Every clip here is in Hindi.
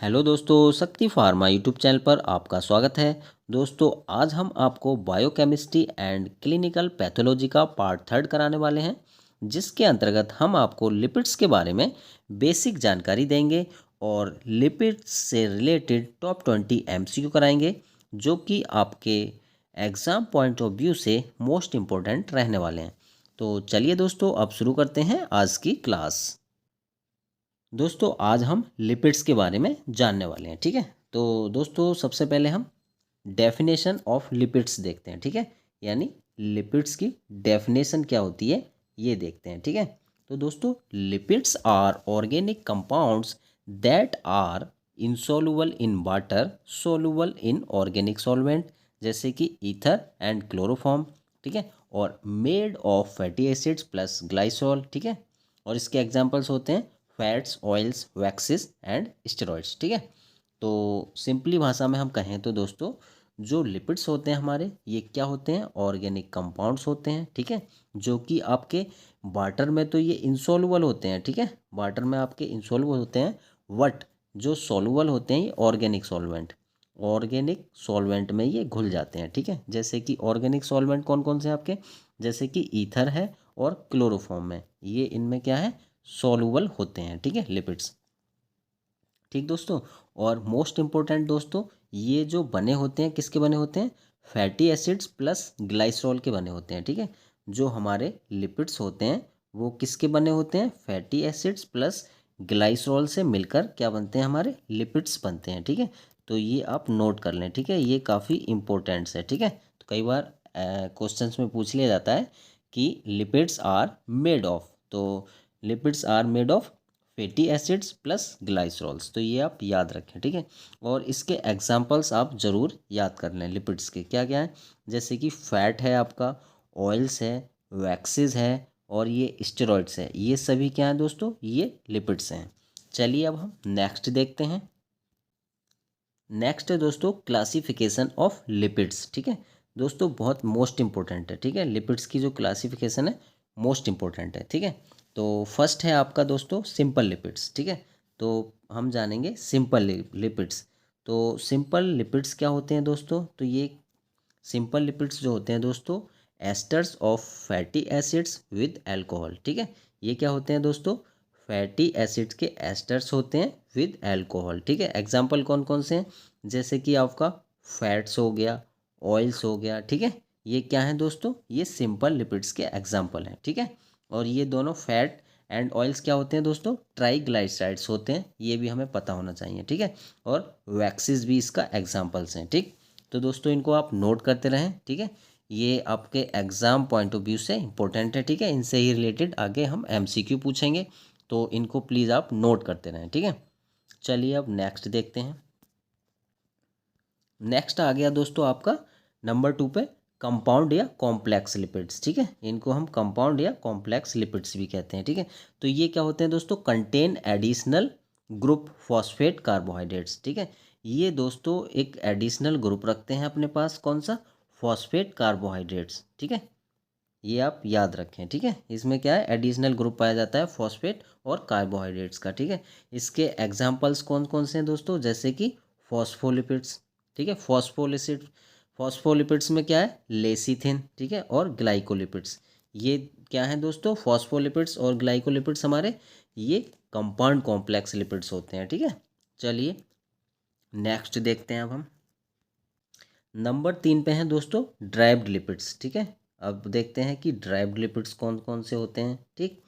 हेलो दोस्तों, शक्ति फार्मा यूट्यूब चैनल पर आपका स्वागत है। दोस्तों, आज हम आपको बायोकेमिस्ट्री एंड क्लिनिकल पैथोलॉजी का पार्ट थर्ड कराने वाले हैं, जिसके अंतर्गत हम आपको लिपिड्स के बारे में बेसिक जानकारी देंगे और लिपिड्स से रिलेटेड टॉप 20 एमसीक्यू कराएंगे, जो कि आपके एग्ज़ाम पॉइंट ऑफ व्यू से मोस्ट इम्पोर्टेंट रहने वाले हैं। तो चलिए दोस्तों, अब शुरू करते हैं आज की क्लास। दोस्तों, आज हम लिपिड्स के बारे में जानने वाले हैं। ठीक है, तो दोस्तों सबसे पहले हम डेफिनेशन ऑफ लिपिड्स देखते हैं। ठीक है, यानी लिपिड्स की डेफिनेशन क्या होती है ये देखते हैं। ठीक है, तो दोस्तों lipids are organic compounds that are insoluble in water, soluble in organic solvent जैसे कि ईथर एंड क्लोरोफॉर्म। ठीक है, और made of fatty acids plus glycerol. ठीक है, और इसके एग्जांपल्स होते हैं fats, oils, waxes and steroids. ठीक है, तो सिंपली भाषा में हम कहें तो दोस्तों जो लिपिड्स होते हैं हमारे, ये क्या होते हैं? ऑर्गेनिक कंपाउंड्स होते हैं। ठीक है, जो कि आपके वाटर में तो ये इंसॉल्युबल होते हैं। ठीक है, वाटर में आपके इंसॉल्युबल होते हैं, बट जो सॉल्युबल होते हैं ये ऑर्गेनिक सॉल्वेंट में ये घुल जाते हैं। ठीक है, जैसे कि ऑर्गेनिक सॉल्वेंट कौन कौन से आपके, जैसे कि ईथर है और क्लोरोफॉर्म में, ये इनमें क्या है? सॉल्युबल होते हैं। ठीक है, लिपिड्स। ठीक दोस्तों, और मोस्ट इम्पोर्टेंट दोस्तों, ये जो बने होते हैं किसके बने होते हैं? फैटी एसिड्स प्लस ग्लाइसरॉल के बने होते हैं। ठीक है, जो हमारे लिपिड्स होते हैं वो किसके बने होते हैं? फैटी एसिड्स प्लस ग्लाइसरॉल से मिलकर क्या बनते हैं? हमारे लिपिड्स बनते हैं। ठीक है, तो ये आप नोट कर लें। ठीक है, ये काफ़ी इंपॉर्टेंट्स है। ठीक है, तो कई बार क्वेश्चंस में पूछ लिया जाता है कि लिपिड्स आर मेड ऑफ, तो lipids are made of fatty acids plus glycerols, तो ये आप याद रखें। ठीक है, और इसके एग्जांपल्स आप ज़रूर याद कर लें। लिपिड्स के क्या क्या हैं? जैसे कि फैट है आपका, ऑयल्स है, वैक्सेस है और ये स्टेरॉइड्स है। ये सभी क्या हैं दोस्तों? ये लिपिड्स हैं। चलिए अब हम नेक्स्ट देखते हैं। नेक्स्ट है दोस्तों क्लासिफिकेशन ऑफ लिपिड्स। ठीक है दोस्तों, बहुत मोस्ट इंपॉर्टेंट है। ठीक है, लिपिड्स की जो क्लासिफिकेशन है मोस्ट इंपॉर्टेंट है। ठीक है, तो फर्स्ट है आपका दोस्तों सिंपल लिपिड्स। ठीक है, तो हम जानेंगे सिंपल लिपिड्स। तो सिंपल लिपिड्स क्या होते हैं दोस्तों? तो ये सिंपल लिपिड्स जो होते हैं दोस्तों, asters of fatty acids with alcohol. ठीक है, ये क्या होते हैं दोस्तों? फैटी एसिड्स के एस्टर्स होते हैं विद अल्कोहल। ठीक है, एग्जांपल कौन कौन से हैं? जैसे कि आपका फैट्स हो गया, ऑयल्स हो गया। ठीक है, ये क्या है दोस्तों? ये सिंपल लिपिड्स के एग्जांपल हैं। ठीक है, और ये दोनों फैट एंड ऑयल्स क्या होते हैं दोस्तों? ट्राइग्लाइसराइड्स होते हैं, ये भी हमें पता होना चाहिए। ठीक है, और वैक्सीज भी इसका एग्जाम्पल्स हैं। ठीक, तो दोस्तों इनको आप नोट करते रहें। ठीक है, ये आपके एग्ज़ाम पॉइंट ऑफ व्यू से इंपॉर्टेंट है। ठीक है, इनसे ही रिलेटेड आगे हम एमसीक्यू पूछेंगे, तो इनको प्लीज़ आप नोट करते रहें। ठीक है, चलिए अब नेक्स्ट देखते हैं। नेक्स्ट आ गया दोस्तों आपका नंबर 2 पे कंपाउंड या कॉम्प्लेक्स लिपिड्स। ठीक है, इनको हम कंपाउंड या कॉम्प्लेक्स लिपिड्स भी कहते हैं। ठीक है, तो ये क्या होते हैं दोस्तों? Contain additional group phosphate carbohydrates. ठीक है, ये दोस्तों एक एडिशनल ग्रुप रखते हैं अपने पास, कौन सा? Phosphate carbohydrates. ठीक है, ये आप याद रखें। ठीक है, इसमें क्या है? एडिशनल ग्रुप पाया जाता है फॉस्फेट और कार्बोहाइड्रेट्स का। ठीक है, इसके एग्जांपल्स कौन कौन से हैं दोस्तों? जैसे कि फॉस्फोलिपिड्स। ठीक है, फॉस्फोलिपिड्स में क्या है? लेसिथिन। ठीक है, और ग्लाइकोलिपिड्स। ये क्या है दोस्तों? फॉस्फोलिपिड्स और ग्लाइकोलिपिड्स हमारे ये कंपाउंड कॉम्प्लेक्स लिपिड्स होते हैं। ठीक है, चलिए नेक्स्ट देखते हैं अब हम। नंबर 3 पे हैं दोस्तों ड्राइव्ड लिपिड्स। ठीक है, अब देखते हैं कि ड्राइव्ड लिपिड्स कौन कौन से होते हैं। ठीक,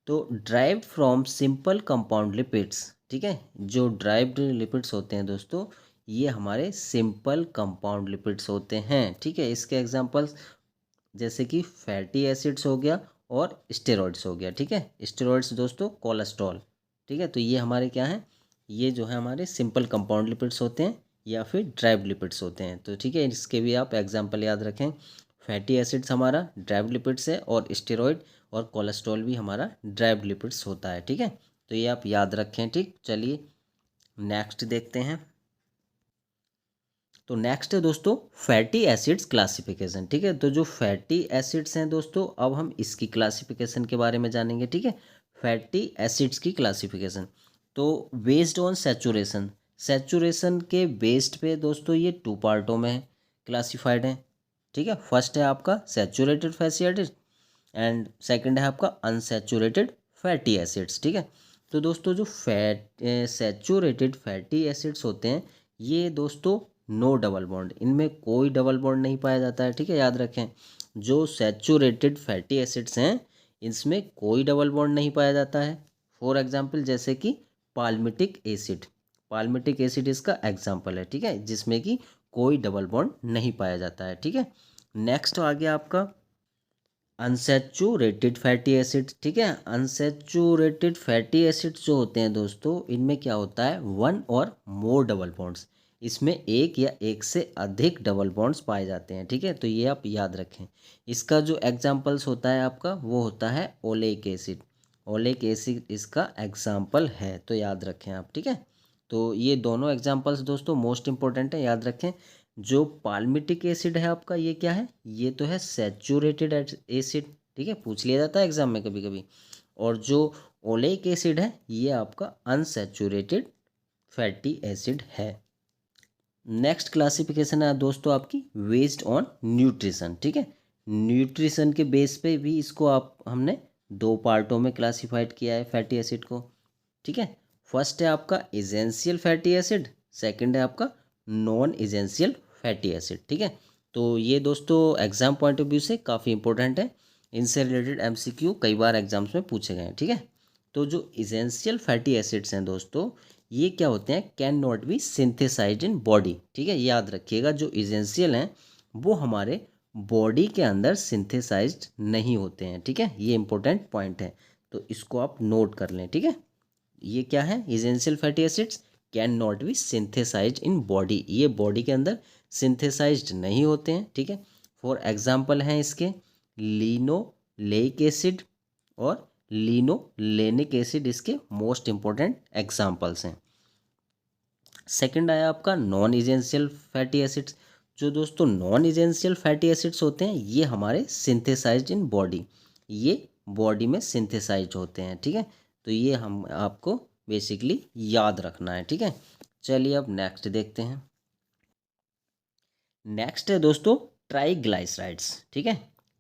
तो derived from simple compound lipids. ठीक है, जो ड्राइव्ड लिपिड्स होते हैं दोस्तों, ये हमारे सिंपल कंपाउंड लिपिड्स होते हैं। ठीक है, इसके एग्जांपल्स जैसे कि फैटी एसिड्स हो गया और स्टेरॉइड्स हो गया। ठीक है, स्टेरॉइड्स दोस्तों कोलेस्ट्रॉल। ठीक है, तो ये हमारे क्या हैं? ये जो है हमारे सिंपल कंपाउंड लिपिड्स होते हैं या फिर ड्राइव्ड लिपिड्स होते हैं। तो ठीक है, इसके भी आप एग्जांपल याद रखें। फैटी एसिड्स हमारा ड्राइव्ड लिपिड्स है और स्टेरॉइड और कोलेस्ट्रॉल भी हमारा ड्राइव्ड लिपिड्स होता है। ठीक है, तो ये आप याद रखें। ठीक, चलिए नेक्स्ट देखते हैं। तो नेक्स्ट है दोस्तों फैटी एसिड्स क्लासिफिकेशन। ठीक है, तो जो फैटी एसिड्स हैं दोस्तों, अब हम इसकी क्लासिफिकेशन के बारे में जानेंगे। ठीक है, फैटी एसिड्स की क्लासिफिकेशन। तो बेस्ड ऑन सैचुरेशन, सैचुरेशन के बेस्ड पे दोस्तों ये 2 पार्टों में क्लासिफाइड है, ठीक है। फर्स्ट है आपका saturated fatty acid and second है आपका अनसैचुरेटेड फैटी एसिड्स, ठीक है। तो दोस्तों जो सैचुरेटेड फैटी एसिड्स होते हैं ये दोस्तों नो डबल बॉन्ड, इनमें कोई डबल बॉन्ड नहीं पाया जाता है, ठीक है, याद रखें। जो सैचुरेटेड फैटी एसिड्स हैं इसमें कोई डबल बॉन्ड नहीं पाया जाता है। फॉर एग्जांपल जैसे कि पाल्मिटिक एसिड, पाल्मिटिक एसिड इसका एग्जांपल है, ठीक है, जिसमें कि कोई डबल बॉन्ड नहीं पाया जाता है, ठीक है। नेक्स्ट आ गया आपका अनसैचुरेटेड फैटी एसिड्स, ठीक है। अनसैचुरेटेड फैटी एसिड्स जो होते हैं दोस्तों इनमें क्या होता है, 1 और मोर डबल बॉन्ड्स, इसमें एक या एक से अधिक डबल बॉन्ड्स पाए जाते हैं, ठीक है। तो ये आप याद रखें। इसका जो एग्जांपल्स होता है आपका वो होता है ओलेइक एसिड, ओलेइक एसिड इसका एग्जांपल है, तो याद रखें आप, ठीक है। तो ये दोनों एग्जांपल्स दोस्तों मोस्ट इंपॉर्टेंट है, याद रखें। जो पाल्मिटिक एसिड है आपका ये क्या है, ये तो है सैचुरेटेड एसिड, ठीक है, पूछ लिया जाता है एग्जाम में कभी कभी। और जो ओलेइक एसिड है ये आपका अनसैचुरेटेड फैटी एसिड है। नेक्स्ट क्लासिफिकेशन है दोस्तों आपकी बेस्ड ऑन न्यूट्रिशन, ठीक है। न्यूट्रिशन के बेस पे भी इसको आप हमने 2 पार्टों में क्लासिफाइड किया है फैटी एसिड को, ठीक है। फर्स्ट है आपका एसेंशियल फैटी एसिड, सेकंड है आपका नॉन एसेंशियल फैटी एसिड, ठीक है। तो ये दोस्तों एग्जाम पॉइंट ऑफ व्यू से काफ़ी इंपॉर्टेंट है, इनसे रिलेटेड एमसीक्यू कई बार एग्जाम्स में पूछे गए हैं, ठीक है। तो जो एसेंशियल फैटी एसिड्स हैं दोस्तों ये क्या होते हैं, can not be synthesised in body, ठीक है, याद रखिएगा। जो एसेंशियल हैं वो हमारे बॉडी के अंदर सिंथेसाइज्ड नहीं होते हैं, ठीक है, ये इंपॉर्टेंट पॉइंट है, तो इसको आप नोट कर लें, ठीक है। ये क्या है, essential fatty acids can not be synthesised in body, ये बॉडी के अंदर सिंथेसाइज्ड नहीं होते हैं, ठीक है। फॉर एग्जांपल हैं इसके लिनोलेइक एसिड और लिनोलेनिक एसिड, इसके मोस्ट इंपॉर्टेंट एग्जांपल्स हैं। सेकंड आया आपका नॉन एसेंशियल फैटी एसिड्स। जो दोस्तों नॉन एसेंशियल फैटी एसिड्स होते हैं ये हमारे सिंथेसाइज्ड इन बॉडी, ये बॉडी में सिंथेसाइज होते हैं, ठीक है। तो ये हम आपको बेसिकली याद रखना है, ठीक है। चलिए अब नेक्स्ट देखते हैं। नेक्स्ट है दोस्तों ट्राईग्लाइसराइड्स, ठीक है,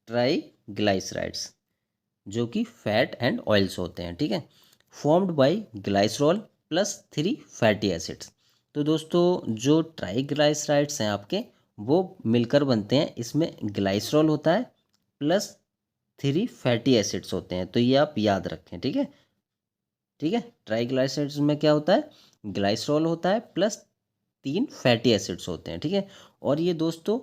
ट्राईग्लाइसराइड्स जो कि फैट एंड ऑयल्स होते हैं, ठीक है, formed by glycerol plus 3 fatty acids. तो दोस्तों जो ट्राईग्लाइसराइड्स हैं आपके वो मिलकर बनते हैं, इसमें ग्लाइसरॉल होता है प्लस 3 फैटी एसिड्स होते हैं, तो ये आप याद रखें, ठीक है, ठीक है। ट्राईग्लाइसराइड्स में क्या होता है, ग्लाइसरॉल होता है प्लस 3 फैटी एसिड्स होते हैं, ठीक है। और ये दोस्तों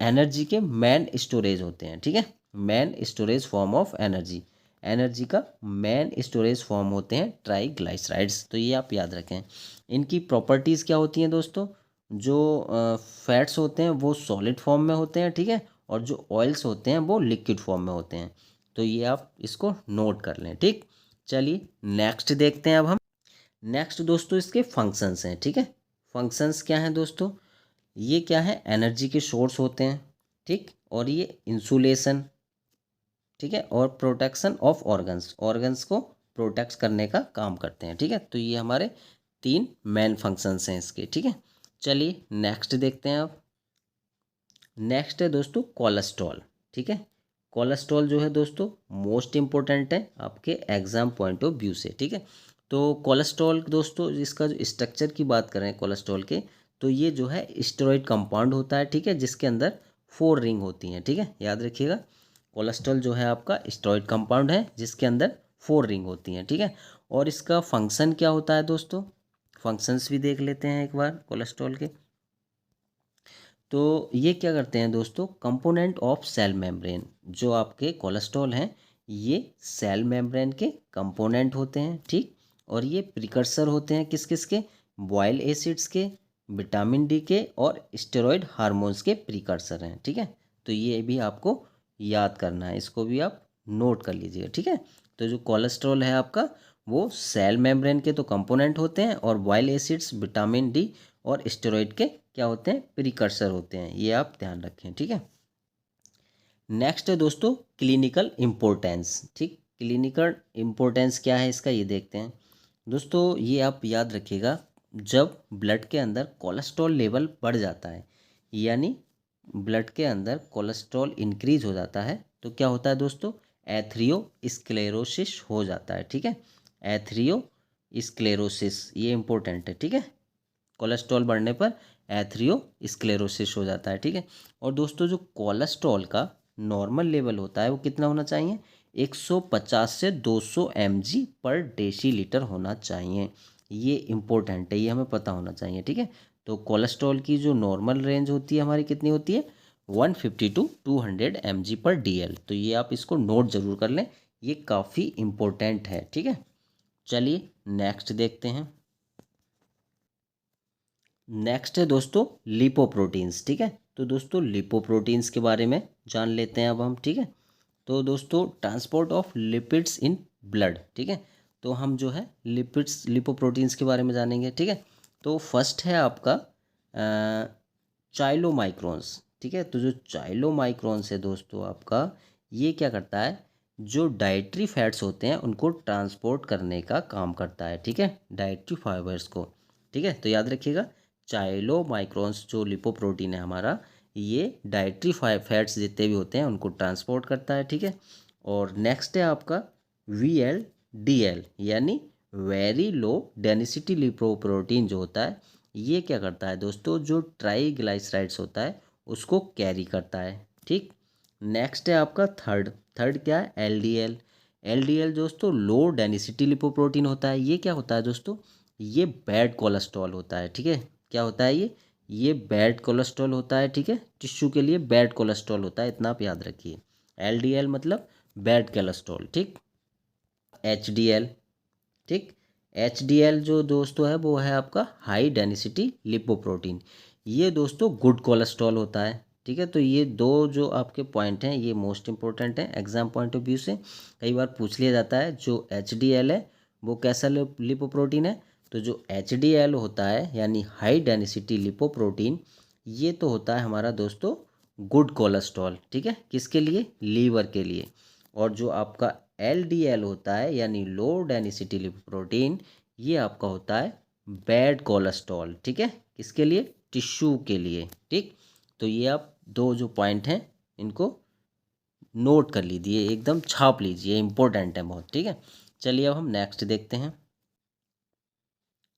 एनर्जी के मेन स्टोरेज होते हैं, ठीक है, main storage form of energy, energy का मेन स्टोरेज फॉर्म होते हैं ट्राईग्लाइसराइड्स, तो ये आप याद रखें। इनकी प्रॉपर्टीज़ क्या होती हैं दोस्तों, जो फैट्स होते हैं वो सॉलिड फॉर्म में होते हैं, ठीक है, और जो ऑयल्स होते हैं वो लिक्विड फॉर्म में होते हैं, तो ये आप इसको नोट कर लें, ठीक। चलिए नेक्स्ट देखते हैं अब हम। नेक्स्ट दोस्तों इसके फंक्शंस हैं, ठीक है। फंक्शंस क्या हैं दोस्तों, ये क्या है, एनर्जी के सोर्स होते हैं, ठीक, और ये इंसुलेशन, ठीक है, और प्रोटेक्शन ऑफ ऑर्गन्स, ऑर्गन्स को प्रोटेक्ट करने का काम करते हैं, ठीक है। तो ये हमारे 3 मेन फंक्शंस हैं इसके, ठीक है। चलिए नेक्स्ट देखते हैं अब। नेक्स्ट है दोस्तों कोलेस्ट्रॉल, ठीक है। कोलेस्ट्रॉल जो है दोस्तों मोस्ट इंपॉर्टेंट है आपके एग्जाम पॉइंट ऑफ व्यू से, ठीक है। तो कोलेस्ट्रॉल दोस्तों इसका जो स्ट्रक्चर की बात करें कोलेस्ट्रॉल के, तो ये जो है स्टेरॉइड कंपाउंड होता है, ठीक है, जिसके अंदर 4 रिंग होती हैं, ठीक है, याद रखिएगा। कोलेस्ट्रॉल जो है आपका स्टेरॉइड कंपाउंड है जिसके अंदर 4 रिंग होती हैं, ठीक है। और इसका फंक्शन क्या होता है दोस्तों, फंक्शंस भी देख लेते हैं एक बार कोलेस्ट्रॉल के। तो ये क्या करते हैं दोस्तों, कंपोनेंट ऑफ सेल मेम्ब्रेन, जो आपके कोलेस्ट्रॉल हैं ये सेल मेम्ब्रेन के कंपोनेंट होते हैं, ठीक। और ये प्रिकर्सर होते हैं किस किस के, बॉयल एसिड्स के, विटामिन डी के और स्टेरॉइड हार्मोन्स के प्रिकर्सर हैं, ठीक है। तो ये भी आपको याद करना है, इसको भी आप नोट कर लीजिएगा, ठीक है। तो जो कोलेस्ट्रॉल है आपका वो सेल मेम्ब्रेन के तो कंपोनेंट होते हैं, और बॉयल एसिड्स, विटामिन डी और स्टेरॉइड के क्या होते हैं, प्रिकर्सर होते हैं, ये आप ध्यान रखें, ठीक है। नेक्स्ट है दोस्तों क्लिनिकल इम्पोर्टेंस, ठीक, क्लिनिकल इम्पोर्टेंस क्या है इसका ये देखते हैं दोस्तों। ये आप याद रखिएगा, जब ब्लड के अंदर कोलेस्ट्रॉल लेवल बढ़ जाता है, यानी ब्लड के अंदर कोलेस्ट्रॉल इंक्रीज हो जाता है, तो क्या होता है दोस्तों, एथेरियोस्क्लेरोसिस हो जाता है। ठीक है, एथेरियोस्क्लेरोसिस ये इंपॉर्टेंट है। ठीक है, कोलेस्ट्रॉल बढ़ने पर एथेरियोस्क्लेरोसिस हो जाता है। ठीक है, और दोस्तों जो कोलेस्ट्रॉल का नॉर्मल लेवल होता है वो कितना होना चाहिए, 150 से 200 mg पर डेसीलीटर होना चाहिए। ये इम्पोर्टेंट है, ये हमें पता होना चाहिए। ठीक है, तो कोलेस्ट्रॉल की जो नॉर्मल रेंज होती है हमारी कितनी होती है, 150 टू 200 mg पर DL। तो ये आप इसको नोट जरूर कर लें, ये काफ़ी इम्पोर्टेंट है। ठीक है, चलिए नेक्स्ट देखते हैं। नेक्स्ट है दोस्तों लिपोप्रोटीन्स। ठीक है, तो दोस्तों लिपोप्रोटीन्स के बारे में जान लेते हैं अब हम। ठीक है, तो दोस्तों transport of lipids in blood. ठीक है, तो हम जो है लिपोप्रोटीन्स के बारे में जानेंगे। ठीक है, तो फर्स्ट है आपका चाइलोमाइक्रोन्स। ठीक है, तो जो चाइलोमाइक्रोन्स है दोस्तों आपका, ये क्या करता है, जो डाइटरी फैट्स होते हैं उनको ट्रांसपोर्ट करने का काम करता है। ठीक है, डाइटरी फाइबर्स को। ठीक है, तो याद रखिएगा चाइलोमाइक्रोन्स जो लिपोप्रोटीन है हमारा, ये डाइटरी फैट्स जितने भी होते हैं उनको ट्रांसपोर्ट करता है। ठीक है, और नेक्स्ट है आपका VLDL, यानी वेरी लो डेंसिटी लिपोप्रोटीन जो होता है, ये क्या करता है दोस्तों, जो ट्राइग्लाइसराइड्स होता है उसको कैरी करता है। ठीक, नेक्स्ट है आपका थर्ड थर्ड क्या है, LDL। LDL दोस्तों लो डेंसिटी लिपोप्रोटीन होता है। ये क्या होता है दोस्तों, ये बैड कोलेस्ट्रॉल होता है। ठीक है, क्या होता है ये बैड कोलेस्ट्रॉल होता है। ठीक है, टिश्यू के लिए बैड कोलेस्ट्रॉल होता है, इतना आप याद रखिए। LDL मतलब बैड कोलेस्ट्रॉल। ठीक, HDL। ठीक, HDL जो दोस्तों है वो है आपका हाई डेंसिटी लिपोप्रोटीन, ये दोस्तों गुड कोलेस्ट्रॉल होता है। ठीक है, तो ये दो जो आपके पॉइंट हैं ये मोस्ट इंपॉर्टेंट हैं एग्जाम पॉइंट ऑफ व्यू से। कई बार पूछ लिया जाता है जो HDL है वो कैसा लिपोप्रोटीन है, तो जो HDL होता है यानी हाई डेंसिटी लिपोप्रोटीन, ये तो होता है हमारा दोस्तों गुड कोलेस्ट्रॉल। ठीक है, किसके लिए, लीवर के लिए। और जो आपका LDL होता है यानी लो डेंसिटी लिपोप्रोटीन, ये आपका होता है बैड कोलेस्ट्रॉल। ठीक है, किसके लिए, टिश्यू के लिए। ठीक, तो ये आप दो जो पॉइंट हैं इनको नोट कर लीजिए, एकदम छाप लीजिए, इंपॉर्टेंट है बहुत। ठीक है, चलिए अब हम नेक्स्ट देखते हैं।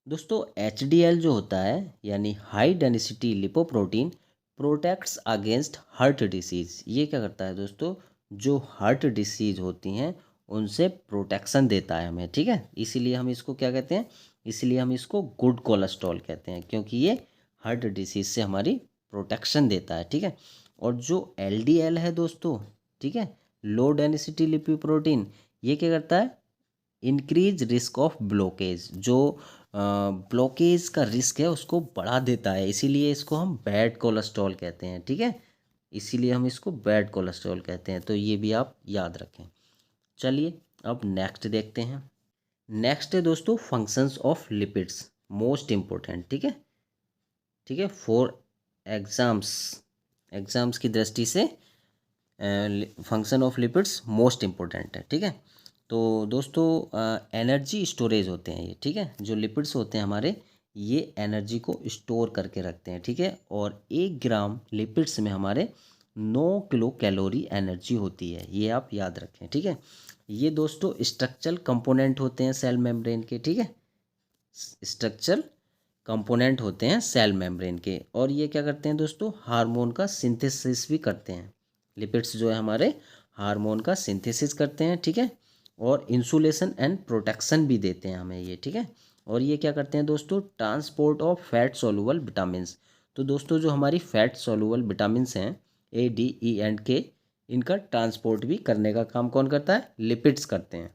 दोस्तों HDL जो होता है यानी high density lipoprotein protects against heart disease. ये क्या करता है दोस्तों, जो हार्ट डिसीज़ होती हैं उनसे प्रोटेक्शन देता है हमें। ठीक है, इसीलिए हम इसको क्या कहते हैं, इसीलिए हम इसको गुड कोलेस्ट्रॉल कहते हैं, क्योंकि ये हार्ट डिसीज़ से हमारी प्रोटेक्शन देता है। ठीक है, और जो LDL है दोस्तों, ठीक है, लो डेंसिटी लिपोप्रोटीन, ये क्या करता है, इंक्रीज रिस्क ऑफ ब्लॉकेज, जो ब्लॉकेज का रिस्क है उसको बढ़ा देता है, इसीलिए इसको हम बैड कोलेस्ट्रॉल कहते हैं। ठीक है, इसीलिए हम इसको बैड कोलेस्ट्रॉल कहते हैं, तो ये भी आप याद रखें। चलिए अब नेक्स्ट देखते हैं। नेक्स्ट है दोस्तों functions of lipids, most important. ठीक है, ठीक है, फॉर एग्जाम्स, एग्जाम्स की दृष्टि से function of lipids most important है। ठीक है, तो दोस्तों एनर्जी स्टोरेज होते हैं ये। ठीक है, जो लिपिड्स होते हैं हमारे, ये एनर्जी को स्टोर करके रखते हैं। ठीक है, और 1 ग्राम लिपिड्स में हमारे 9 किलो कैलोरी एनर्जी होती है, ये आप याद रखें। ठीक है, ये दोस्तों स्ट्रक्चरल कंपोनेंट होते हैं सेल मेम्ब्रेन के। ठीक है, स्ट्रक्चरल कंपोनेंट होते हैं सेल मेम्ब्रेन के, और ये क्या करते हैं दोस्तों, हार्मोन का सिंथेसिस भी करते हैं। लिपिड्स जो है हमारे हार्मोन का सिंथेसिस करते हैं। ठीक है, और इंसुलेशन एंड प्रोटेक्शन भी देते हैं हमें ये। ठीक है, और ये क्या करते हैं दोस्तों, transport of fat soluble vitamins. तो दोस्तों जो हमारी फैट सोलुबल विटामिन्स हैं A, D, E and K, इनका ट्रांसपोर्ट भी करने का काम कौन करता है, लिपिड्स करते हैं।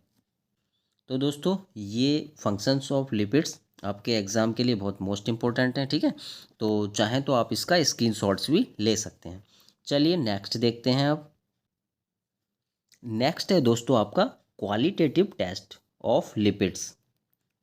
तो दोस्तों ये फंक्शंस ऑफ लिपिड्स आपके एग्ज़ाम के लिए बहुत मोस्ट इंपॉर्टेंट हैं। ठीक है, तो चाहें तो आप इसका स्क्रीनशॉट्स भी ले सकते हैं। चलिए नेक्स्ट देखते हैं अब। नेक्स्ट है दोस्तों आपका qualitative test of lipids,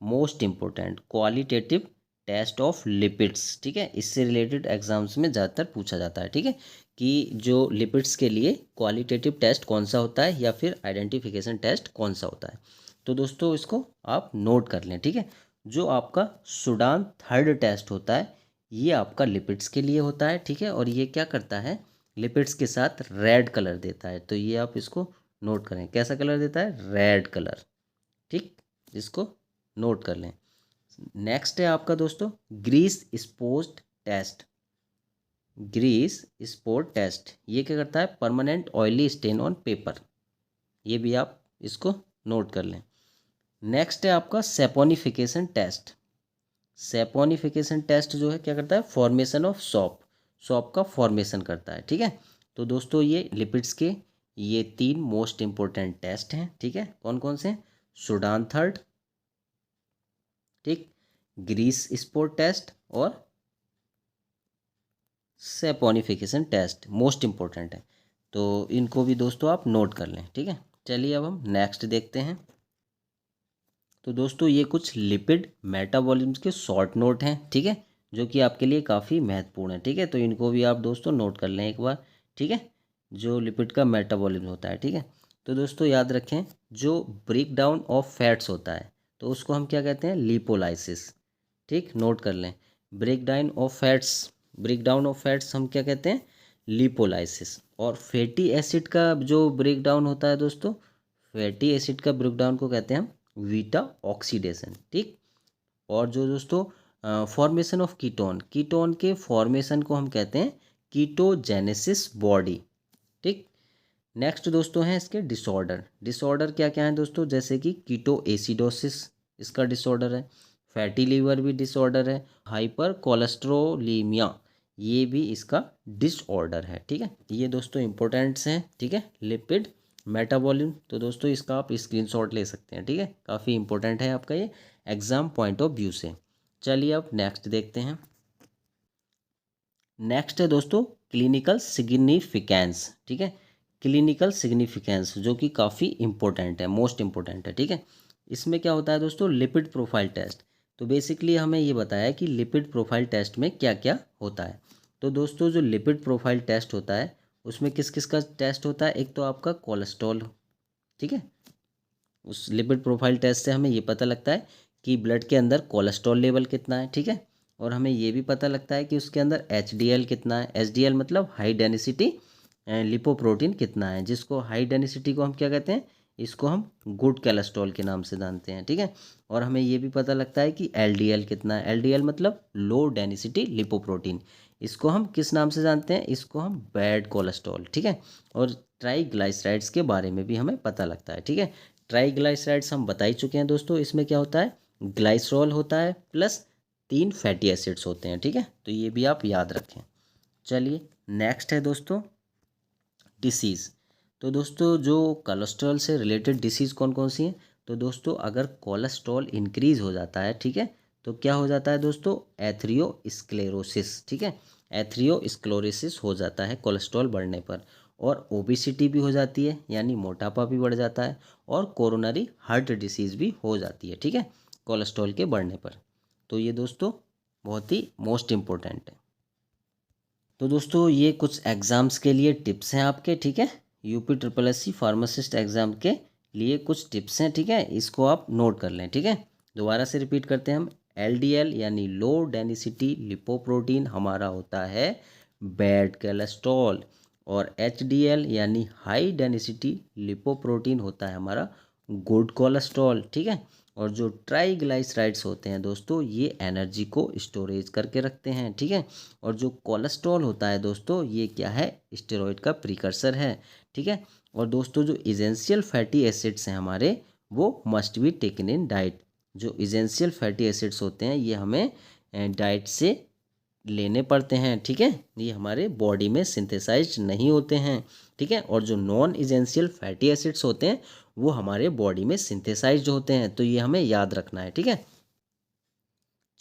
most important qualitative test of lipids. ठीक है, इससे रिलेटेड एग्जाम्स में ज़्यादातर पूछा जाता है। ठीक है, कि जो लिपिड्स के लिए क्वालिटेटिव टेस्ट कौन सा होता है या फिर आइडेंटिफिकेशन टेस्ट कौन सा होता है, तो दोस्तों इसको आप नोट कर लें। ठीक है, जो आपका सूडान थर्ड टेस्ट होता है ये आपका लिपिड्स के लिए होता है, ठीक है। और ये क्या करता है, लिपिड्स के साथ रेड कलर देता है। तो ये आप इसको नोट करें, कैसा कलर देता है, रेड कलर, ठीक। इसको नोट कर लें। नेक्स्ट है आपका दोस्तों grease spot test. Grease spot test ये क्या करता है, permanent oily stain on paper. ये भी आप इसको नोट कर लें। नेक्स्ट है आपका सेपोनिफिकेशन टेस्ट। सेपोनिफिकेशन टेस्ट जो है क्या करता है, फॉर्मेशन ऑफ सॉप, सॉप का फॉर्मेशन करता है, ठीक है। तो दोस्तों ये लिपिड्स के ये 3 मोस्ट इंपॉर्टेंट टेस्ट हैं, ठीक है। कौन कौन से, सूडान थर्ड, ठीक, ग्रीस स्पोर्ट टेस्ट और सेपोनिफिकेशन टेस्ट मोस्ट इंपॉर्टेंट है। तो इनको भी दोस्तों आप नोट कर लें, ठीक है। चलिए अब हम नेक्स्ट देखते हैं। तो दोस्तों ये कुछ लिपिड मेटाबॉलिज्म के शॉर्ट नोट हैं, ठीक है, जो कि आपके लिए काफ़ी महत्वपूर्ण है, ठीक है। तो इनको भी आप दोस्तों नोट कर लें एक बार, ठीक है, जो लिपिड का मेटाबॉलिज्म होता है, ठीक है। तो दोस्तों याद रखें, जो ब्रेक डाउन ऑफ फैट्स होता है तो उसको हम क्या कहते हैं, लिपोलाइसिस, ठीक, नोट कर लें। Break down of fats, break down of fats हम क्या कहते हैं, लिपोलाइसिस। और फैटी एसिड का जो ब्रेक डाउन होता है दोस्तों, फैटी एसिड का ब्रेक डाउन को कहते हैं हम वीटा ऑक्सीडेशन, ठीक। और जो दोस्तों फॉर्मेशन ऑफ कीटोन, कीटोन के फॉर्मेशन को हम कहते हैं कीटोजेनेसिस बॉडी, ठीक। नेक्स्ट दोस्तों हैं इसके डिसऑर्डर। डिसऑर्डर क्या क्या है दोस्तों, जैसे कि कीटो एसिडोसिस इसका डिसऑर्डर है, फैटी लीवर भी डिसऑर्डर है, हाइपर कोलेस्ट्रोलीमिया ये भी इसका डिसऑर्डर है, ठीक है। ये दोस्तों इंपॉर्टेंट्स हैं, ठीक है, लिपिड मेटाबॉलिज्म। तो दोस्तों इसका आप स्क्रीनशॉट ले सकते हैं, ठीक है, काफ़ी इंपॉर्टेंट है आपका ये एग्जाम पॉइंट ऑफ व्यू से। चलिए अब नेक्स्ट देखते हैं। नेक्स्ट है दोस्तों क्लिनिकल सिग्निफिकेंस, ठीक है, क्लिनिकल सिग्निफिकेंस जो कि काफ़ी इंपॉर्टेंट है, मोस्ट इंपॉर्टेंट है, ठीक है। इसमें क्या होता है दोस्तों, लिपिड प्रोफाइल टेस्ट। तो बेसिकली हमें ये बताया है कि लिपिड प्रोफाइल टेस्ट में क्या क्या होता है। तो दोस्तों जो लिपिड प्रोफाइल टेस्ट होता है उसमें किस किस का टेस्ट होता है, एक तो आपका कोलेस्ट्रॉल, ठीक है। उस लिपिड प्रोफाइल टेस्ट से हमें ये पता लगता है कि ब्लड के अंदर कोलेस्ट्रॉल लेवल कितना है, ठीक है। और हमें ये भी पता लगता है कि उसके अंदर HDL कितना है, HDL मतलब हाई डेंसिटी लिपोप्रोटीन कितना है, जिसको हाई डेंसिटी को हम क्या कहते हैं, इसको हम गुड कोलेस्ट्रॉल के नाम से जानते हैं, ठीक है। और हमें ये भी पता लगता है कि LDL कितना है, LDL मतलब लो डेंसिटी लिपोप्रोटीन, इसको हम किस नाम से जानते हैं, इसको हम बैड कोलेस्ट्रॉल, ठीक है। और ट्राइग्लाइसराइड्स के बारे में भी हमें पता लगता है, ठीक है। ट्राइग्लाइसराइड्स हम बता ही चुके हैं दोस्तों, इसमें क्या होता है, ग्लाइसरॉल होता है प्लस 3 फैटी एसिड्स होते हैं, ठीक है। तो ये भी आप याद रखें। चलिए नेक्स्ट है दोस्तों डिसीज़। तो दोस्तों जो कोलेस्ट्रॉल से रिलेटेड डिसीज़ कौन कौन सी हैं, तो दोस्तों अगर कोलेस्ट्रॉल इंक्रीज़ हो जाता है, ठीक है, तो क्या हो जाता है दोस्तों, एथरियोस्क्लेरोसिस, ठीक है, एथरियोस्क्लेरोसिस हो जाता है कोलेस्ट्रॉल बढ़ने पर। और ओबेसिटी भी हो जाती है, यानी मोटापा भी बढ़ जाता है, और कोरोनरी हार्ट डिसीज़ भी हो जाती है, ठीक है, कोलेस्ट्रॉल के बढ़ने पर। तो ये दोस्तों बहुत ही मोस्ट इम्पोर्टेंट है। तो दोस्तों ये कुछ एग्ज़ाम्स के लिए टिप्स हैं आपके, ठीक है, UP SSC फार्मासिस्ट एग्ज़ाम के लिए कुछ टिप्स हैं, ठीक है, इसको आप नोट कर लें, ठीक है। दोबारा से रिपीट करते हैं हम, LDL यानी लो डेंसिटी लिपोप्रोटीन हमारा होता है बैड कोलेस्ट्रॉल, और HDL यानी हाई डेंसिटी लिपोप्रोटीन होता है हमारा गुड कोलेस्ट्रॉल, ठीक है। और जो ट्राइग्लाइसराइड्स होते हैं दोस्तों ये एनर्जी को स्टोरेज करके रखते हैं, ठीक है। और जो कोलेस्ट्रॉल होता है दोस्तों ये क्या है, स्टेरॉइड का प्रिकर्सर है, ठीक है। और दोस्तों जो इसेंशियल फैटी एसिड्स हैं हमारे वो must be taken in diet. जो इसेंशियल फैटी एसिड्स होते हैं ये हमें डाइट से लेने पड़ते हैं, ठीक है, ये हमारे बॉडी में सिंथेसाइज नहीं होते हैं, ठीक है। और जो नॉन इसेंशियल फैटी एसिड्स होते हैं वो हमारे बॉडी में सिंथेसाइज होते हैं, तो ये हमें याद रखना है, ठीक है।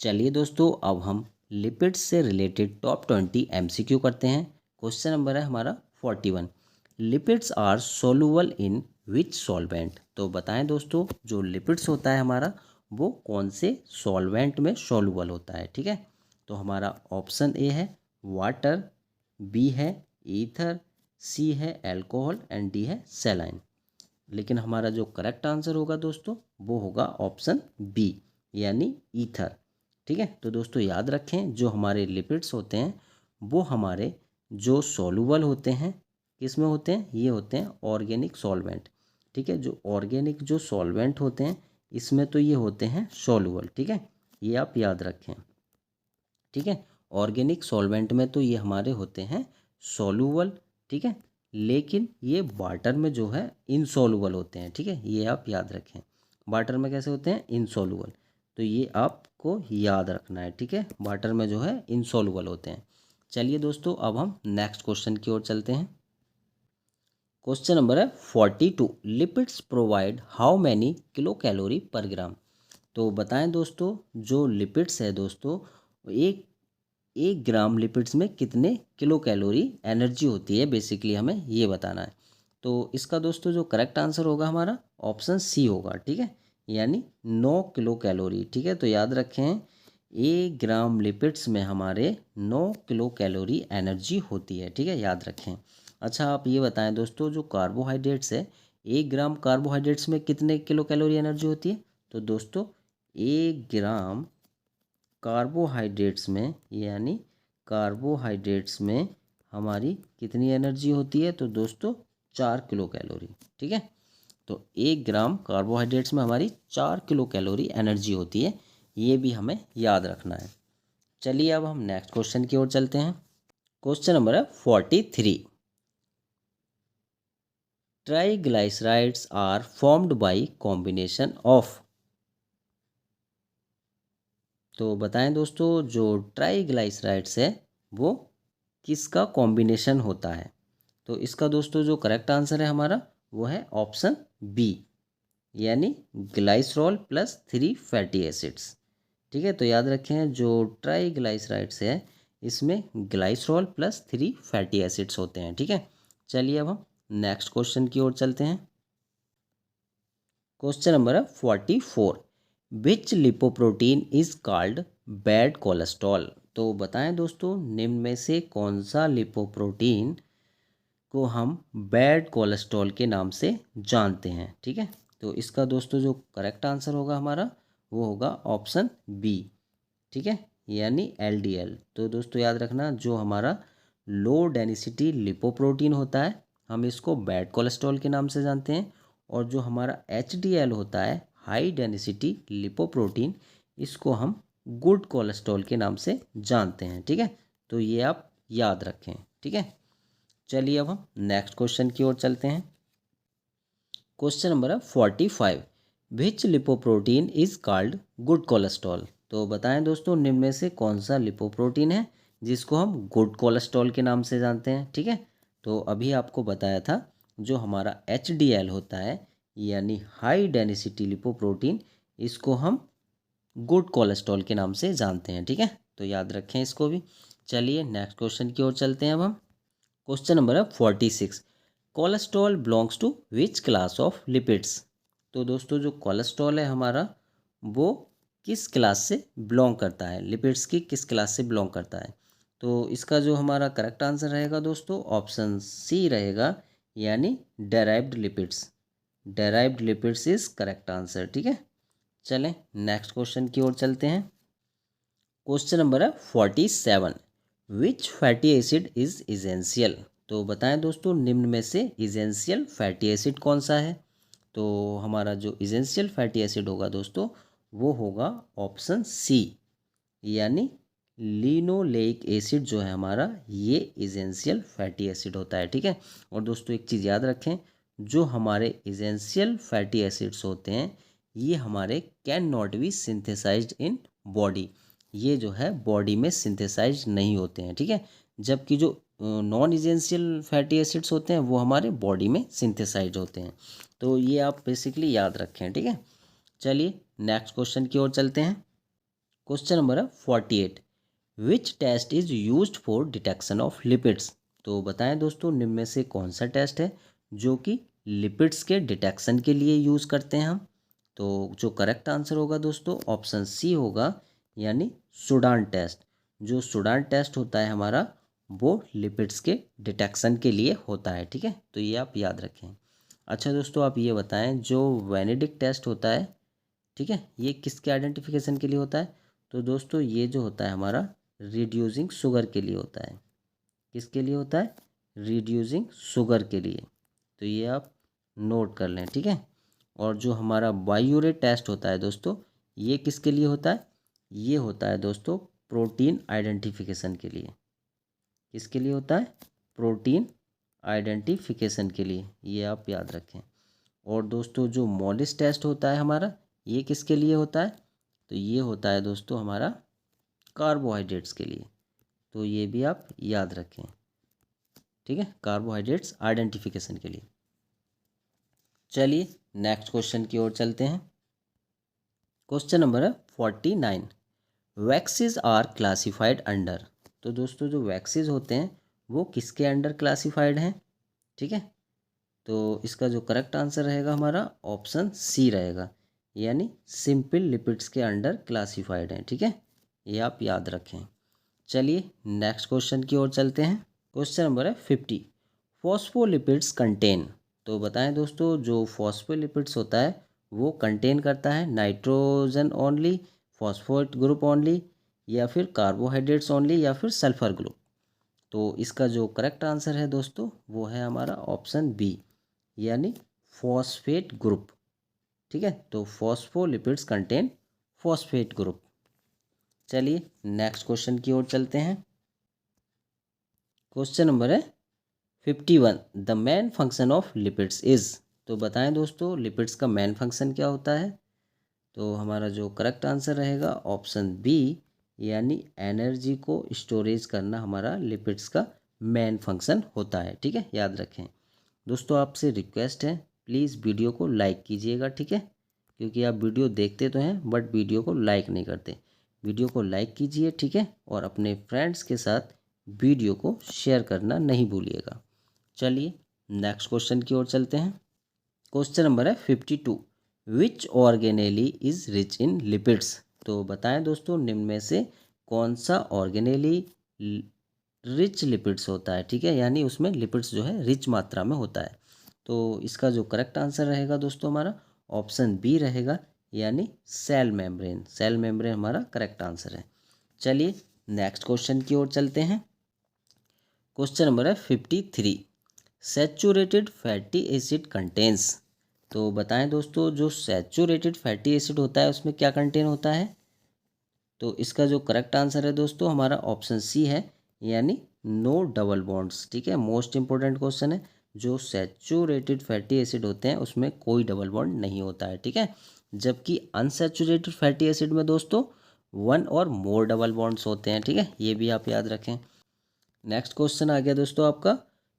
चलिए दोस्तों अब हम लिपिड्स से रिलेटेड टॉप 20 MCQ करते हैं। क्वेश्चन नंबर है हमारा 41, lipids are soluble in which solvent. तो बताएं दोस्तों जो लिपिड्स होता है हमारा वो कौन से सॉल्वेंट में सोलुबल होता है, ठीक है। तो हमारा ऑप्शन ए है वाटर, बी है ईथर, सी है अल्कोहल एंड डी है सैलाइन। लेकिन हमारा जो करेक्ट आंसर होगा दोस्तों वो होगा ऑप्शन बी, यानी ईथर। ठीक है, तो दोस्तों याद रखें जो हमारे लिपिड्स होते हैं वो हमारे जो सॉल्युबल होते हैं किस में होते हैं, ये होते हैं ऑर्गेनिक सॉल्वेंट। ठीक है, जो ऑर्गेनिक जो सॉल्वेंट होते हैं इसमें तो ये होते हैं सॉल्युबल। ठीक है, ये आप याद रखें। ठीक है, ऑर्गेनिक सॉल्वेंट में तो ये हमारे होते हैं सॉल्युबल। ठीक है, लेकिन ये वाटर में जो है इनसॉल्युबल होते हैं। ठीक है, ये आप याद रखें। वाटर में कैसे होते हैं, इनसॉल्युबल। तो ये आपको याद रखना है। ठीक है, वाटर में जो है इनसॉल्युबल होते हैं। चलिए दोस्तों, अब हम नेक्स्ट क्वेश्चन की ओर चलते हैं। क्वेश्चन नंबर है 42। Lipids provide how many kilo calorie पर ग्राम। तो बताएं दोस्तों, जो लिपिड्स है दोस्तों, एक 1 ग्राम लिपिड्स में कितने किलो कैलोरी एनर्जी होती है, बेसिकली हमें ये बताना है। तो इसका दोस्तों जो करेक्ट आंसर होगा हमारा ऑप्शन सी होगा। ठीक है, यानी 9 किलो कैलोरी। ठीक है, तो याद रखें 1 ग्राम लिपिड्स में हमारे 9 किलो कैलोरी एनर्जी होती है। ठीक है, याद रखें। अच्छा, आप ये बताएं दोस्तों, जो कार्बोहाइड्रेट्स है 1 ग्राम कार्बोहाइड्रेट्स में कितने किलो कैलोरी एनर्जी होती है। तो दोस्तों 1 ग्राम कार्बोहाइड्रेट्स में, यानी कार्बोहाइड्रेट्स में हमारी कितनी एनर्जी होती है। तो दोस्तों 4 किलो कैलोरी। ठीक है, तो 1 ग्राम कार्बोहाइड्रेट्स में हमारी 4 किलो कैलोरी एनर्जी होती है, ये भी हमें याद रखना है। चलिए अब हम नेक्स्ट क्वेश्चन की ओर चलते हैं। क्वेश्चन नंबर है 43। Triglycerides are formed by combination of. तो बताएं दोस्तों, जो ट्राइग्लाइसराइड्स है वो किसका कॉम्बिनेशन होता है। तो इसका दोस्तों जो करेक्ट आंसर है हमारा वो है ऑप्शन बी, यानी ग्लाइसरॉल प्लस 3 फैटी एसिड्स। ठीक है, तो याद रखें जो ट्राइग्लाइसराइड्स है इसमें ग्लाइसरॉल प्लस 3 फैटी एसिड्स होते हैं। ठीक है, चलिए अब हम नेक्स्ट क्वेश्चन की ओर चलते हैं। क्वेश्चन नंबर है 44। Which lipoprotein is called bad cholesterol. तो बताएं दोस्तों, निम्न में से कौन सा लिपोप्रोटीन को हम बैड कोलेस्ट्रॉल के नाम से जानते हैं। ठीक है, तो इसका दोस्तों जो करेक्ट आंसर होगा हमारा वो होगा ऑप्शन बी। ठीक है, यानी एलडीएल। तो दोस्तों याद रखना, जो हमारा लो डेंसिटी लिपोप्रोटीन होता है हम इसको बैड कोलेस्ट्रॉल के नाम से जानते हैं, और जो हमारा एचडीएल होता है हाई डेंसिटी लिपोप्रोटीन, इसको हम गुड कोलेस्ट्रॉल के नाम से जानते हैं। ठीक है, तो ये आप याद रखें। ठीक है, चलिए अब हम नेक्स्ट क्वेश्चन की ओर चलते हैं। क्वेश्चन नंबर है 45। Which lipoprotein is called good cholesterol. तो बताएं दोस्तों, निम्न में से कौन सा लिपोप्रोटीन है जिसको हम गुड कोलेस्ट्रॉल के नाम से जानते हैं। ठीक है, तो अभी आपको बताया था जो हमारा एचडीएल होता है यानी हाई डेंसिटी लिपोप्रोटीन, इसको हम गुड कोलेस्ट्रॉल के नाम से जानते हैं। ठीक है, तो याद रखें इसको भी। चलिए नेक्स्ट क्वेश्चन की ओर चलते हैं अब हम। क्वेश्चन नंबर है 46। Cholesterol belongs to which class of lipids. तो दोस्तों जो कोलेस्ट्रॉल है हमारा वो किस क्लास से बिलोंग करता है, लिपिड्स की किस क्लास से बिलोंग करता है। तो इसका जो हमारा करेक्ट आंसर रहेगा दोस्तों ऑप्शन सी रहेगा, यानी derived lipids. Derived lipids is correct answer. ठीक है, चलें नेक्स्ट क्वेश्चन की ओर चलते हैं। क्वेश्चन नंबर है 47। विच फैटी एसिड इज इजेंशियल। तो बताएं दोस्तों, निम्न में से इजेंशियल फैटी एसिड कौन सा है। तो हमारा जो इजेंशियल फैटी एसिड होगा दोस्तों वो होगा ऑप्शन सी, यानी लिनोलेइक एसिड जो है हमारा ये इजेंशियल फैटी एसिड होता है। ठीक है, और दोस्तों एक चीज़ याद रखें, जो हमारे इजेंशियल फैटी एसिड्स होते हैं ये हमारे can not be synthesised in body, ये जो है बॉडी में सिंथेसाइज नहीं होते हैं। ठीक है, जबकि जो नॉन इजेंशियल फैटी एसिड्स होते हैं वो हमारे बॉडी में सिंथेसाइज होते हैं। तो ये आप बेसिकली याद रखें। ठीक है, चलिए नेक्स्ट क्वेश्चन की ओर चलते हैं। क्वेश्चन नंबर है 48। Which test is used for detection of lipids. तो बताएं दोस्तों, निम्न में से कौन सा टेस्ट है जो कि लिपिड्स के डिटेक्शन के लिए यूज़ करते हैं हम। तो जो करेक्ट आंसर होगा दोस्तों ऑप्शन सी होगा, यानी सूडान टेस्ट। जो सूडान टेस्ट होता है हमारा वो लिपिड्स के डिटेक्शन के लिए होता है। ठीक है, तो ये आप याद रखें। अच्छा दोस्तों, आप ये बताएं जो वेनेडिक टेस्ट होता है, ठीक है, ये किसके आइडेंटिफिकेशन के लिए होता है? तो दोस्तों ये जो होता है हमारा रिड्यूसिंग शुगर के लिए होता है। किसके लिए होता है? रिड्यूसिंग शुगर के लिए। तो ये आप नोट कर लें, ठीक है। और जो हमारा बायोरेट टेस्ट होता है दोस्तों, ये किसके लिए होता है? ये होता है दोस्तों प्रोटीन आइडेंटिफिकेशन के लिए। किसके लिए होता है? प्रोटीन आइडेंटिफिकेशन के लिए, ये आप याद रखें। और दोस्तों जो मॉलिस टेस्ट होता है हमारा, ये किसके लिए होता है? तो ये होता है दोस्तों हमारा कार्बोहाइड्रेट्स के लिए। तो ये भी आप याद रखें, ठीक है, कार्बोहाइड्रेट्स आइडेंटिफिकेशन के लिए। चलिए नेक्स्ट क्वेश्चन की ओर चलते हैं। क्वेश्चन नंबर है 49। Waxes are classified under. तो दोस्तों जो वैक्सीज होते हैं वो किसके अंडर क्लासिफाइड हैं? ठीक है, तो इसका जो करेक्ट आंसर रहेगा हमारा ऑप्शन सी रहेगा, यानी सिंपल लिपिड्स के अंडर क्लासिफाइड हैं। ठीक है, ये आप याद रखें। चलिए नेक्स्ट क्वेश्चन की ओर चलते हैं। क्वेश्चन नंबर है 50। Phospholipids contain. तो बताएं दोस्तों जो फॉस्फोलिपिड्स होता है वो कंटेन करता है nitrogen only, phosphate group only, या फिर कार्बोहाइड्रेट्स ओनली, या फिर सल्फर ग्रुप। तो इसका जो करेक्ट आंसर है दोस्तों वो है हमारा ऑप्शन बी, यानी फॉस्फेट ग्रुप। ठीक है, तो फॉस्फोलिपिड्स कंटेन फॉस्फेट ग्रुप। चलिए नेक्स्ट क्वेश्चन की ओर चलते हैं। क्वेश्चन नंबर है 51। The main function of lipids is. तो बताएं दोस्तों लिपिड्स का मेन फंक्शन क्या होता है? तो हमारा जो करेक्ट आंसर रहेगा ऑप्शन बी, यानी एनर्जी को स्टोरेज करना हमारा लिपिड्स का मेन फंक्शन होता है। ठीक है, याद रखें। दोस्तों आपसे रिक्वेस्ट है प्लीज़ वीडियो को लाइक कीजिएगा, ठीक है, क्योंकि आप वीडियो देखते तो हैं बट वीडियो को लाइक नहीं करते। वीडियो को लाइक कीजिए, ठीक है, और अपने फ्रेंड्स के साथ वीडियो को शेयर करना नहीं भूलिएगा। चलिए नेक्स्ट क्वेश्चन की ओर चलते हैं। क्वेश्चन नंबर है 52। Which organelle is rich in lipids. तो बताएं दोस्तों निम्न में से कौन सा ऑर्गेनेली रिच लिपिड्स होता है? ठीक है, यानी उसमें लिपिड्स जो है रिच मात्रा में होता है। तो इसका जो करेक्ट आंसर रहेगा दोस्तों हमारा ऑप्शन बी रहेगा, यानी सेल मेम्ब्रेन। सेल मेम्ब्रेन हमारा करेक्ट आंसर है। चलिए नेक्स्ट क्वेश्चन की ओर चलते हैं। क्वेश्चन नंबर है 53। Saturated fatty acid contains. तो बताएं दोस्तों जो सैचुरेटेड फैटी एसिड होता है उसमें क्या कंटेन होता है? तो इसका जो करेक्ट आंसर है दोस्तों हमारा ऑप्शन सी है, यानी नो डबल बॉन्ड्स। ठीक है, मोस्ट इंपॉर्टेंट क्वेश्चन है। जो सैचुरेटेड फैटी एसिड होते हैं उसमें कोई डबल बॉन्ड नहीं होता है। ठीक है, जबकि अनसैचुरेटेड फैटी एसिड में दोस्तों one or more double bonds होते हैं। ठीक है, ये भी आप याद रखें। नेक्स्ट क्वेश्चन आ गया दोस्तों आपका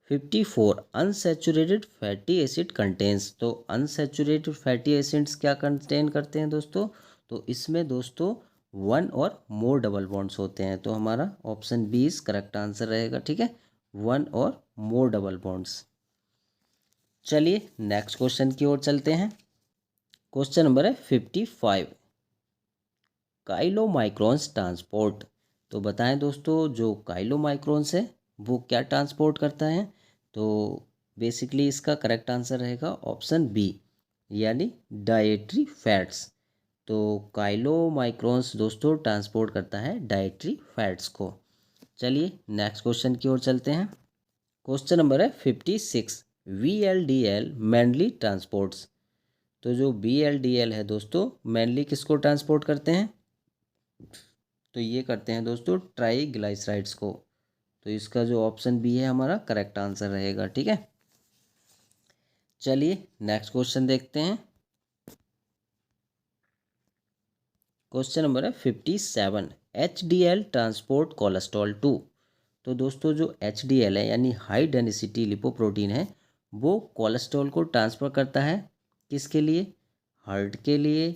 54। Unsaturated fatty acid contains. तो अनसैचुरेटेड फैटी एसिड्स क्या कंटेन करते हैं दोस्तों? तो इसमें दोस्तों one or more double bonds होते हैं। तो हमारा option B is correct answer रहेगा। ठीक है, one or more double bonds. चलिए नेक्स्ट क्वेश्चन की ओर चलते हैं। क्वेश्चन नंबर है 55। Chylomicrons transport. तो बताएं दोस्तों जो काइलोमाइक्रॉन्स है वो क्या ट्रांसपोर्ट करता है? तो बेसिकली इसका करेक्ट आंसर रहेगा ऑप्शन बी, यानी डाइटरी फैट्स। तो काइलोमाइक्रॉन्स दोस्तों ट्रांसपोर्ट करता है डाइटरी फैट्स को। चलिए नेक्स्ट क्वेश्चन की ओर चलते हैं। क्वेश्चन नंबर है 56। VLDL mainly transports. तो जो VLDL है दोस्तों मेनली किसको ट्रांसपोर्ट करते हैं? तो ये करते हैं दोस्तों ट्राइग्लाइसराइड्स को। तो इसका जो ऑप्शन बी है हमारा करेक्ट आंसर रहेगा। ठीक है, चलिए नेक्स्ट क्वेश्चन देखते हैं। क्वेश्चन नंबर है 57। HDL transport cholesterol 2। तो दोस्तों जो HDL है यानी हाई डेंसिटी लिपोप्रोटीन है वो कोलेस्ट्रॉल को ट्रांसफ़र करता है किसके लिए? हार्ट के लिए,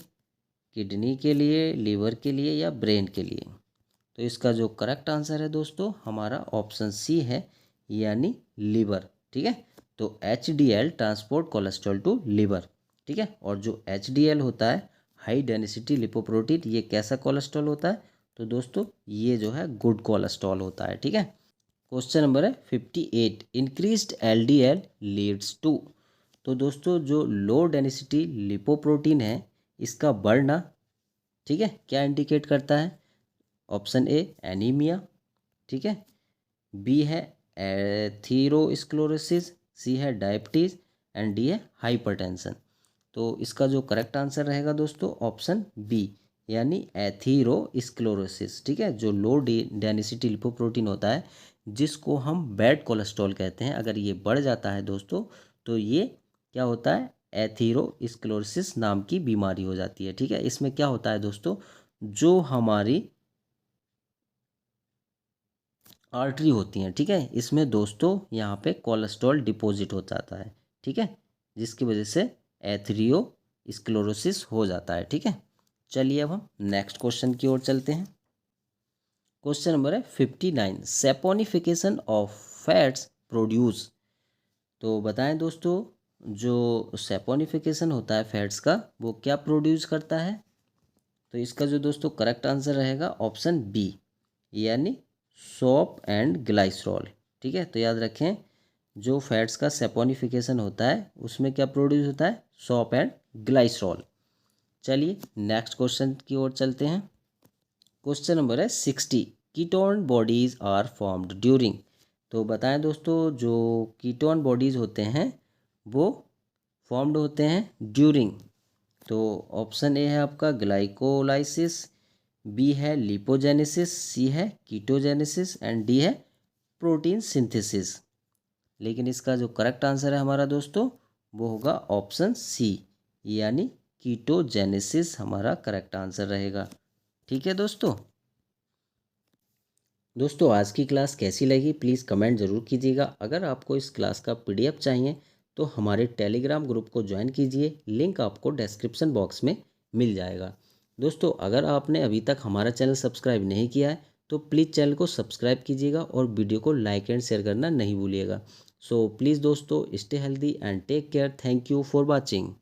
किडनी के लिए, लीवर के लिए, या ब्रेन के लिए? तो इसका जो करेक्ट आंसर है दोस्तों हमारा ऑप्शन सी है, यानी लीवर। ठीक है, तो HDL transport cholesterol to liver. ठीक है, और जो HDL होता है हाई डेंसिटी लिपोप्रोटीन, ये कैसा कोलेस्ट्रॉल होता है? तो दोस्तों ये जो है गुड कोलेस्ट्रॉल होता है। ठीक है, क्वेश्चन नंबर है 58। Increased LDL leads to. तो दोस्तों जो लो डेंसिटी लिपोप्रोटीन है इसका बढ़ना, ठीक है, क्या इंडिकेट करता है? ऑप्शन ए एनीमिया, ठीक है, बी है एथीरोस्क्लेरोसिस, सी है डायबिटीज़ एंड डी है हाइपरटेंशन। तो इसका जो करेक्ट आंसर रहेगा दोस्तों ऑप्शन बी, यानी एथीरोस्क्लेरोसिस, ठीक है, जो लो डेंसिटी लिपोप्रोटीन होता है जिसको हम बैड कोलेस्ट्रॉल कहते हैं, अगर ये बढ़ जाता है दोस्तों तो ये क्या होता है? एथीरोस्क्लेरोसिस नाम की बीमारी हो जाती है, ठीक है। इसमें क्या होता है दोस्तों, जो हमारी आर्टरी होती हैं, ठीक है, इसमें दोस्तों यहाँ पे कोलेस्ट्रॉल डिपॉजिट हो जाता है, ठीक है, जिसकी वजह से एथीरोस्क्लेरोसिस हो जाता है, ठीक है। चलिए अब हम नेक्स्ट क्वेश्चन की ओर चलते हैं। क्वेश्चन नंबर है 59, सैपोनिफिकेशन ऑफ फैट्स प्रोड्यूस। तो बताएं दोस्तों, जो सैपोनिफिकेशन होता है फैट्स का वो क्या प्रोड्यूस करता है? तो इसका जो दोस्तों करेक्ट आंसर रहेगा ऑप्शन बी, यानी सोप एंड ग्लाइसरॉल, ठीक है। तो याद रखें, जो फैट्स का सैपोनिफिकेशन होता है उसमें क्या प्रोड्यूस होता है? Soap and glycerol. चलिए नेक्स्ट क्वेश्चन की ओर चलते हैं। क्वेश्चन नंबर है 60, ketone bodies are formed during. तो बताएं दोस्तों, जो कीटोन बॉडीज होते हैं वो फॉर्म्ड होते हैं ड्यूरिंग। तो ऑप्शन ए है आपका ग्लाइकोलाइसिस, बी है लिपोजेनेसिस, सी है कीटोजेनेसिस एंड डी है प्रोटीन सिंथेसिस। लेकिन इसका जो करेक्ट आंसर है हमारा दोस्तों वो होगा ऑप्शन सी, यानी कीटोजेनेसिस हमारा करेक्ट आंसर रहेगा, ठीक है दोस्तों आज की क्लास कैसी लगी प्लीज़ कमेंट ज़रूर कीजिएगा। अगर आपको इस क्लास का पीडीएफ चाहिए तो हमारे टेलीग्राम ग्रुप को ज्वाइन कीजिए, लिंक आपको डिस्क्रिप्शन बॉक्स में मिल जाएगा। दोस्तों अगर आपने अभी तक हमारा चैनल सब्सक्राइब नहीं किया है तो प्लीज़ चैनल को सब्सक्राइब कीजिएगा और वीडियो को लाइक एंड शेयर करना नहीं भूलिएगा। सो प्लीज़ दोस्तों, stay healthy and take care. Thank you for watching.